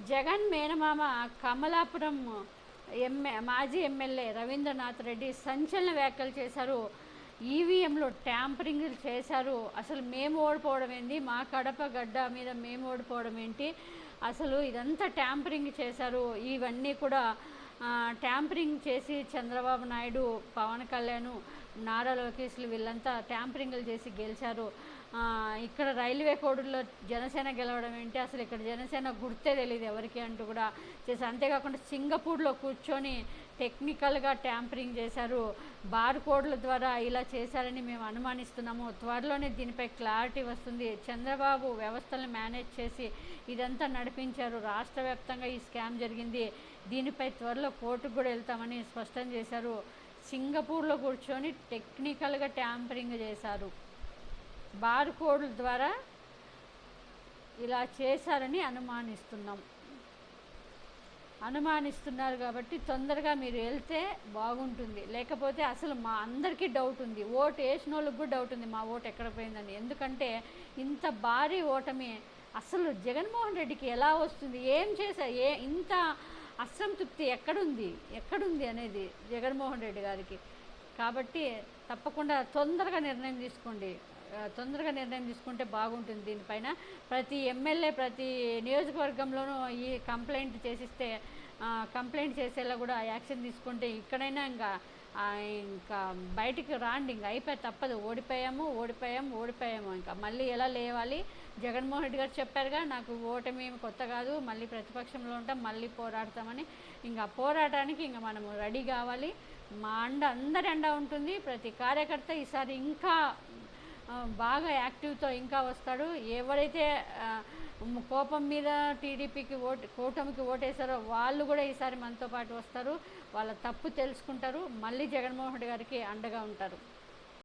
జగన్ మేనమామ కమలాపురం మాజీ ఎమ్మెల్యే రవీంద్రనాథ్ రెడ్డి సంచలన వ్యాఖ్యలు చేశారు. ఈవీఎంలో ట్యాంపరింగ్ చేశారు. అసలు మేము ఓడిపోవడం ఏంటి, మా కడప గడ్డ మీద మేము ఓడిపోవడం ఏంటి, అసలు ఇదంతా ట్యాంపరింగ్ చేశారు. ఇవన్నీ కూడా ట్యాంపరింగ్ చేసి చంద్రబాబు నాయుడు, పవన్ కళ్యాణ్, నారా లోకేష్లు వీళ్ళంతా ట్యాంపరింగ్లు చేసి గెలిచారు. ఇక్కడ రైల్వే కోడ్లో జనసేన గెలవడం ఏంటి, అసలు ఇక్కడ జనసేన గుర్తే తెలియదు ఎవరికి అంటూ కూడా చేశారు. అంతేకాకుండా సింగపూర్లో కూర్చొని టెక్నికల్గా ట్యాంపరింగ్ చేశారు. బార్ కోడ్ల ద్వారా ఇలా చేశారని మేము అనుమానిస్తున్నాము. త్వరలోనే దీనిపై క్లారిటీ వస్తుంది. చంద్రబాబు వ్యవస్థలను మేనేజ్ చేసి ఇదంతా నడిపించారు. రాష్ట్ర వ్యాప్తంగా ఈ స్కామ్ జరిగింది. దీనిపై త్వరలో కోర్టుకు కూడా వెళ్తామని స్పష్టం చేశారు. సింగపూర్లో కూర్చొని టెక్నికల్గా ట్యాంపరింగ్ చేశారు. బార్ కోడ్ల ద్వారా ఇలా చేశారని అనుమానిస్తున్నారు కాబట్టి తొందరగా మీరు వెళ్తే బాగుంటుంది. లేకపోతే అసలు మా అందరికీ డౌట్ ఉంది, ఓటు వేసిన వాళ్ళకి కూడా డౌట్ ఉంది మా ఓటు ఎక్కడ పోయిందని. ఎందుకంటే ఇంత భారీ ఓటమి అసలు జగన్మోహన్ రెడ్డికి ఎలా వస్తుంది, ఏం చేశారు, ఇంత అసంతృప్తి ఎక్కడుంది అనేది జగన్మోహన్ రెడ్డి గారికి. కాబట్టి తప్పకుండా తొందరగా నిర్ణయం తీసుకుంటే బాగుంటుంది. దీనిపైన ప్రతి ఎమ్మెల్యే ప్రతి నియోజకవర్గంలోనూ ఈ కంప్లైంట్ చేసేలా కూడా యాక్షన్ తీసుకుంటే ఇక్కడైనా ఇంకా బయటికి రాండి. ఇంకా అయిపోయి తప్పదు. ఓడిపోయాము. ఇంకా మళ్ళీ ఎలా లేవాలి. జగన్మోహన్ రెడ్డి గారు చెప్పారుగా, నాకు ఓటమి కొత్త కాదు, మళ్ళీ ప్రతిపక్షంలో ఉంటాం, మళ్ళీ పోరాడతామని. ఇంకా పోరాటానికి ఇంకా మనము రెడీ కావాలి. మా అందరి అండ ఉంటుంది. ప్రతి కార్యకర్త ఈసారి ఇంకా బాగా యాక్టివ్తో ఇంకా వస్తాడు. ఎవరైతే కోపం మీద టీడీపీకి కూటమికి ఓటేశారో వాళ్ళు కూడా ఈసారి మనతో పాటు వస్తారు. వాళ్ళ తప్పు తెలుసుకుంటారు. మళ్ళీ జగన్మోహన్ రెడ్డి గారికి అండగా ఉంటారు.